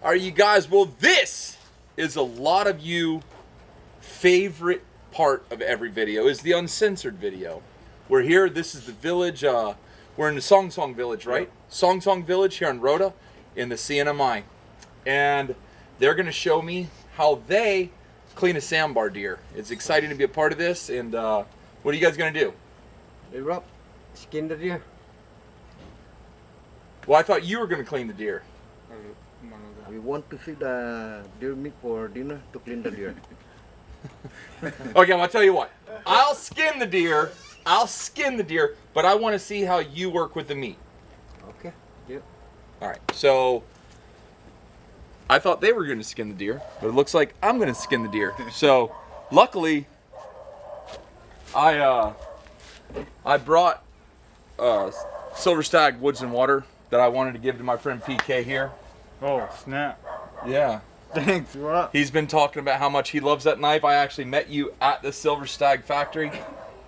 Are you guys? Well, this is a lot of you favorite part of every video is the uncensored video. We're here. This is the village. We're in the Song Song Village, right? Yep. Song Song Village here in Rhoda, in the CNMI, and they're going to show me how they clean a sambar deer. It's exciting to be a part of this. And what are you guys going to do? They rub, skin the deer. Well, I thought you were going to clean the deer. We want to see the deer meat for dinner to clean the deer. Okay, well, I'll tell you what. I'll skin the deer. But I want to see how you work with the meat. Okay. Yep. All right. So I thought they were going to skin the deer, but it looks like I'm going to skin the deer. So luckily, I brought Silver Stag Woods and Water that I wanted to give to my friend PK here. Oh, snap. Yeah. Thanks, what up? He's been talking about how much he loves that knife. I actually met you at the Silver Stag factory,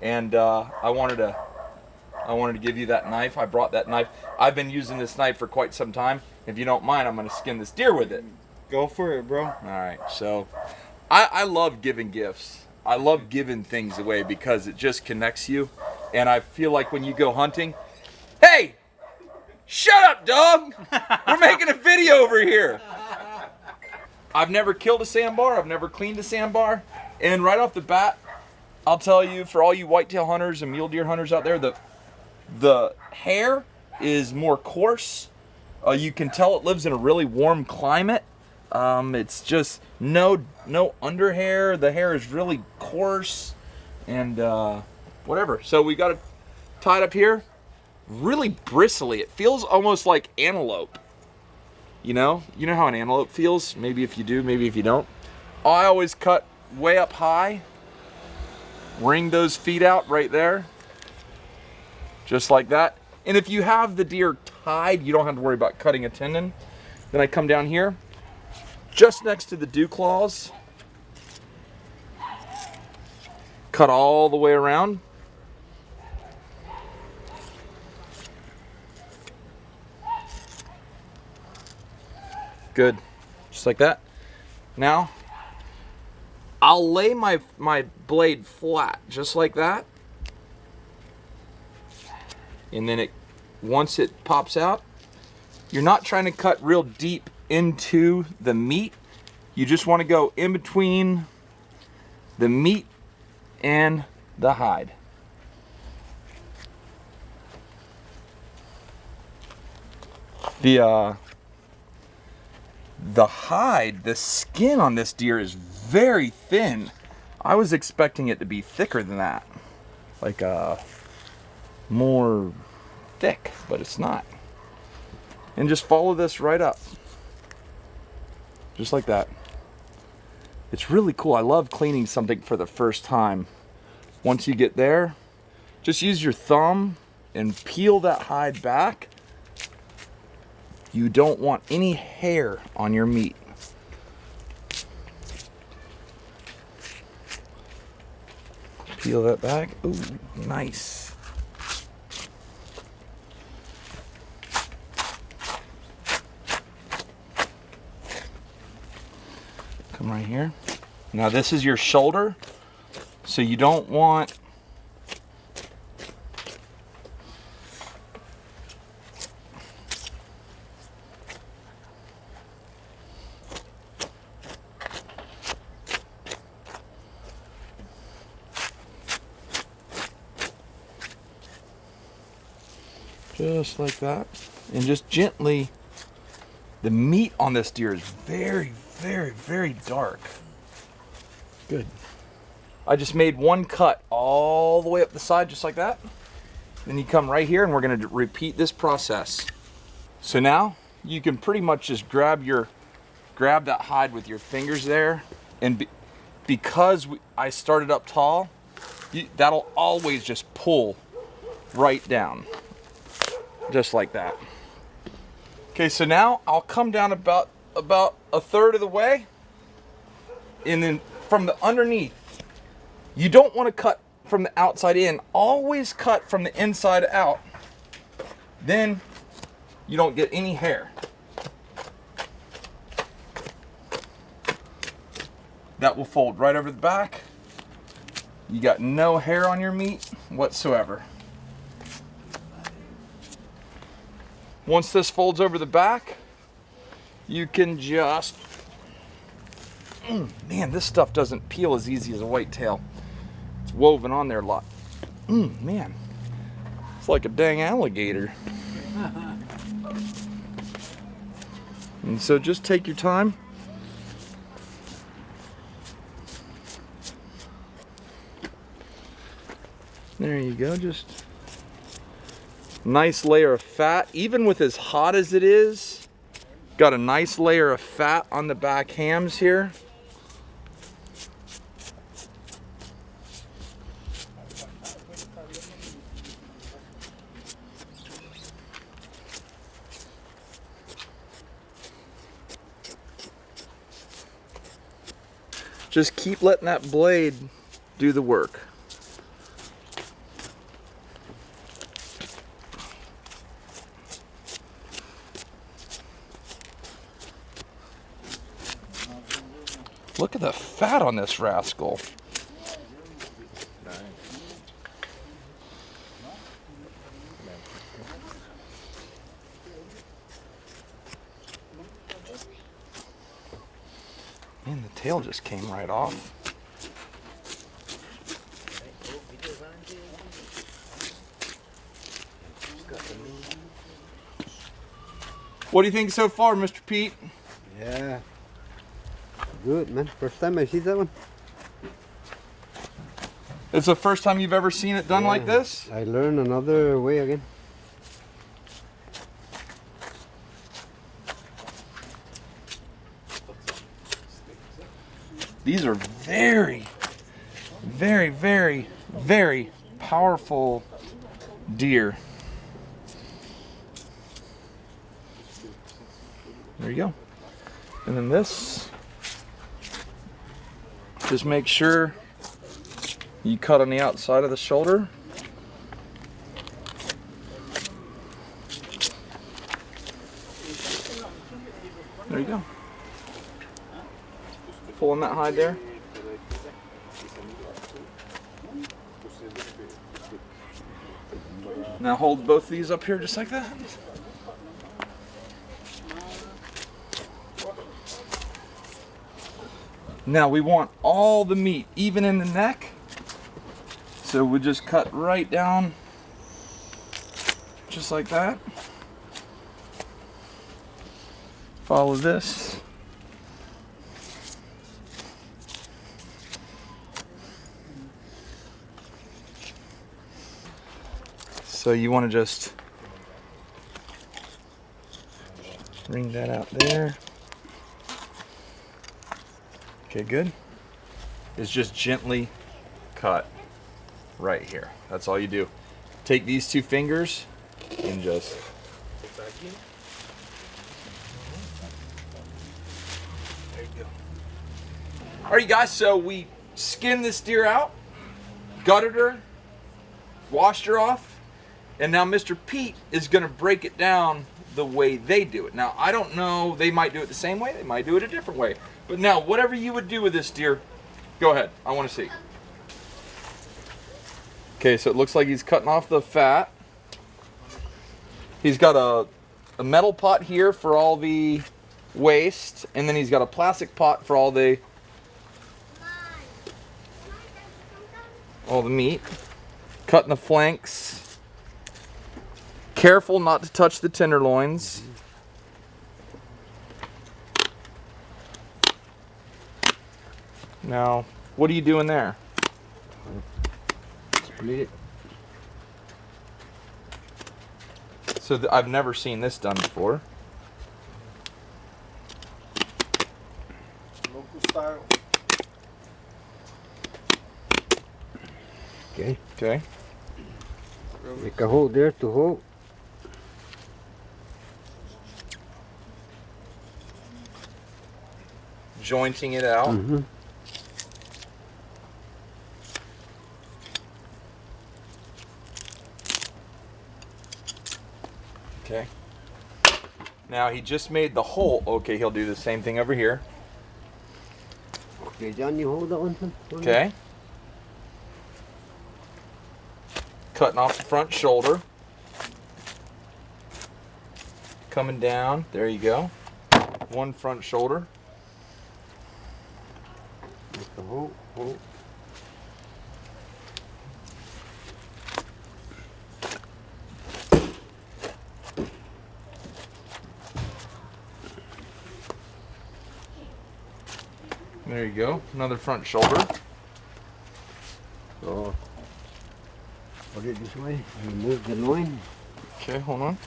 and I wanted to give you that knife. I brought that knife. I've been using this knife for quite some time. If you don't mind, I'm going to skin this deer with it. Go for it, bro. All right. So I love giving gifts. I love giving things away because it just connects you. And I feel like when you go hunting, hey, shut up, dog. We're making a video over here. I've never killed a sandbar. I've never cleaned a sandbar. And right off the bat, I'll tell you, for all you whitetail hunters and mule deer hunters out there, the hair is more coarse. You can tell it lives in a really warm climate. It's just no under hair. The hair is really coarse and whatever. So we got it tied up here. Really bristly. It feels almost like antelope. You know how an antelope feels? Maybe if you do, maybe if you don't. I always cut way up high. Wring those feet out right there. Just like that. And if you have the deer tied, you don't have to worry about cutting a tendon. Then I come down here, just next to the dew claws. Cut all the way around. Good, just like that. Now, I'll lay my blade flat, just like that. And then once it pops out, you're not trying to cut real deep into the meat. You just want to go in between the meat and the hide. The hide, the skin on this deer is very thin. I was expecting it to be thicker than that. Like more thick, but it's not. And just follow this right up. Just like that. It's really cool. I love cleaning something for the first time. Once you get there, just use your thumb and peel that hide back. You don't want any hair on your meat. Peel that back. Ooh, nice. Come right here. Now this is your shoulder, so you don't want just like that, and just gently. The meat on this deer is very, very, very dark. Good. I just made one cut all the way up the side, just like that. Then you come right here, and we're going to repeat this process. So now you can pretty much just grab that hide with your fingers there, and because I started up tall, that'll always just pull right down. Just like that. Okay, so now I'll come down about a third of the way, and then from the underneath, you don't want to cut from the outside in. Always cut from the inside out. Then you don't get any hair. That will fold right over the back. You got no hair on your meat whatsoever. Once this folds over the back, you can just, man, this stuff doesn't peel as easy as a whitetail. It's woven on there a lot. Man, it's like a dang alligator. And so just take your time. There you go, just nice layer of fat. Even with as hot as it is, got a nice layer of fat on the back hams here. Just keep letting that blade do the work. Look at the fat on this rascal. Man, the tail just came right off. What do you think so far, Mr. Pete? Yeah. Good, man. First time I see that one. It's the first time you've ever seen it done like this? I learned another way again. These are very, very, very, very powerful deer. There you go. And then this, just make sure you cut on the outside of the shoulder. There you go. Pulling that hide there. Now hold both of these up here just like that. Now we want all the meat, even in the neck. So we just cut right down, just like that. Follow this. So you want to just wring that out there. Okay, good. Is just gently cut right here. That's all you do. Take these two fingers and just there you go. Alright guys, so we skinned this deer out, gutted her, washed her off, and now Mr. Pete is gonna break it down the way they do it. Now I don't know, they might do it the same way, they might do it a different way. But now, whatever you would do with this deer, go ahead. I want to see. Okay, so it looks like he's cutting off the fat. He's got a metal pot here for all the waste, and then he's got a plastic pot for all the meat. Cutting the flanks. Careful not to touch the tenderloins. Now, what are you doing there? Split it. So I've never seen this done before. Local style. Okay. Okay. Make a hole there to hold. Jointing it out. Mm-hmm. Okay. Now he just made the hole. Okay, he'll do the same thing over here. Okay, John, you hold that one, son. Okay. Cutting off the front shoulder. Coming down. There you go. One front shoulder. Hold, hold. There you go. Another front shoulder. So, put it this way. Remove the loin. Okay, hold on.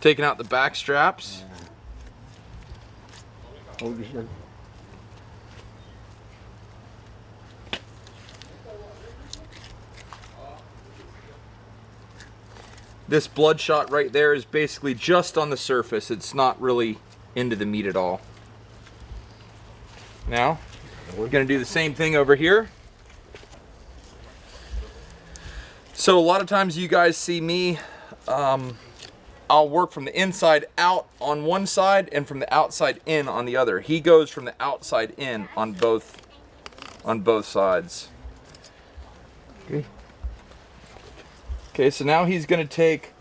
Taking out the back straps. Hold this one. This bloodshot right there is basically just on the surface. It's not really into the meat at all. Now, we're going to do the same thing over here. So a lot of times you guys see me, I'll work from the inside out on one side and from the outside in on the other. He goes from the outside in on both sides. Okay. Okay, so now he's going to take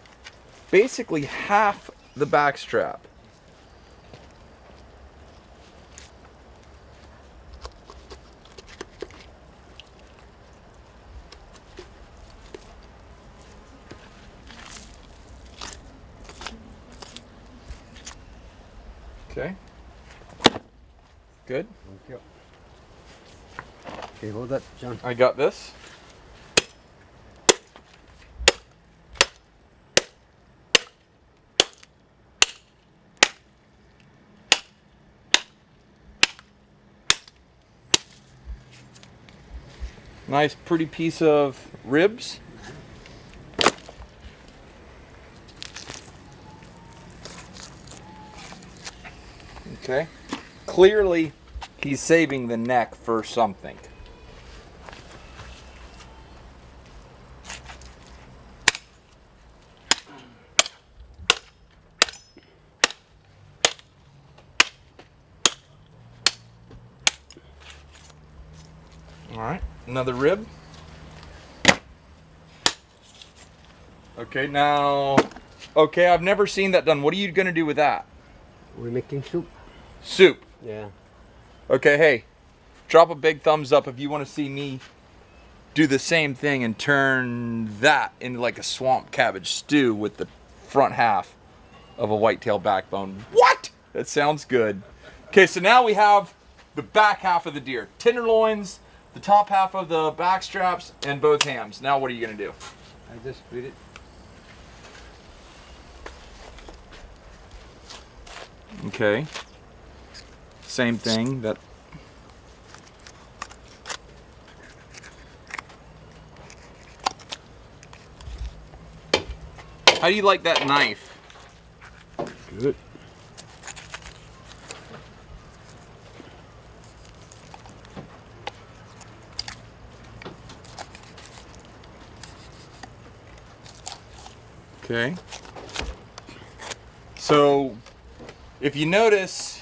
basically half the back strap. Okay. Good. Thank you. Okay, hold that, John. I got this. Nice pretty piece of ribs. Okay. Clearly he's saving the neck for something. All right, another rib. Okay, now, okay, I've never seen that done. What are you gonna do with that? We're making soup. Soup. Yeah. Okay, hey, drop a big thumbs up if you want to see me do the same thing and turn that into like a swamp cabbage stew with the front half of a whitetail backbone. What? That sounds good. Okay, so now we have the back half of the deer. Tenderloins, the top half of the back straps, and both hams. Now what are you gonna do? I just split it. Okay. Same thing. That. How do you like that knife? Good. Okay. So, if you notice,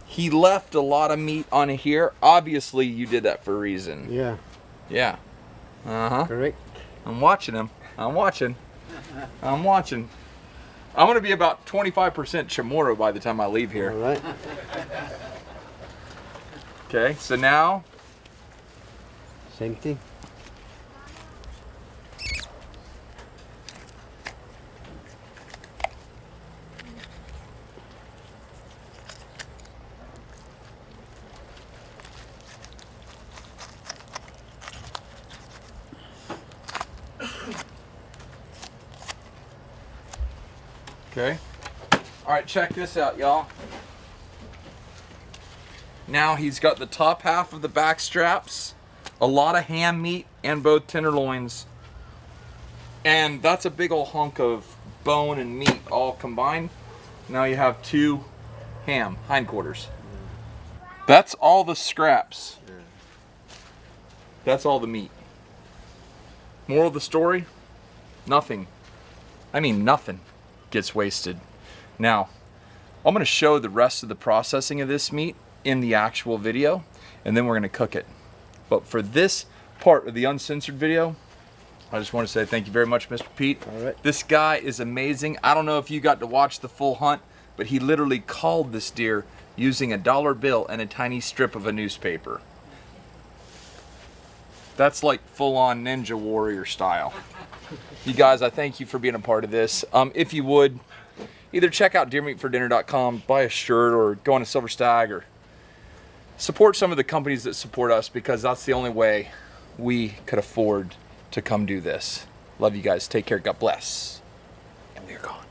he left a lot of meat on here. Obviously, you did that for a reason. Yeah. Yeah. Uh-huh. Correct. I'm watching him. I'm watching. I'm watching. I'm going to be about 25% Chamorro by the time I leave here. All right. Okay, so now, Same thing. okay. All right, check this out, y'all. Now he's got the top half of the back straps, a lot of ham meat, and both tenderloins. And that's a big old hunk of bone and meat all combined. Now you have two ham hindquarters. That's all the scraps. That's all the meat. Moral of the story, nothing, I mean nothing, gets wasted. Now, I'm gonna show the rest of the processing of this meat in the actual video, and then we're gonna cook it. But for this part of the uncensored video, I just want to say thank you very much, Mr. Pete. All right. This guy is amazing. I don't know if you got to watch the full hunt, but he literally called this deer using a dollar bill and a tiny strip of a newspaper. That's like full-on Ninja Warrior style. You guys, I thank you for being a part of this. If you would, either check out deermeatfordinner.com, buy a shirt, or go on to Silver Stag, or support some of the companies that support us, because that's the only way we could afford to come do this. Love you guys. Take care. God bless. And we are gone.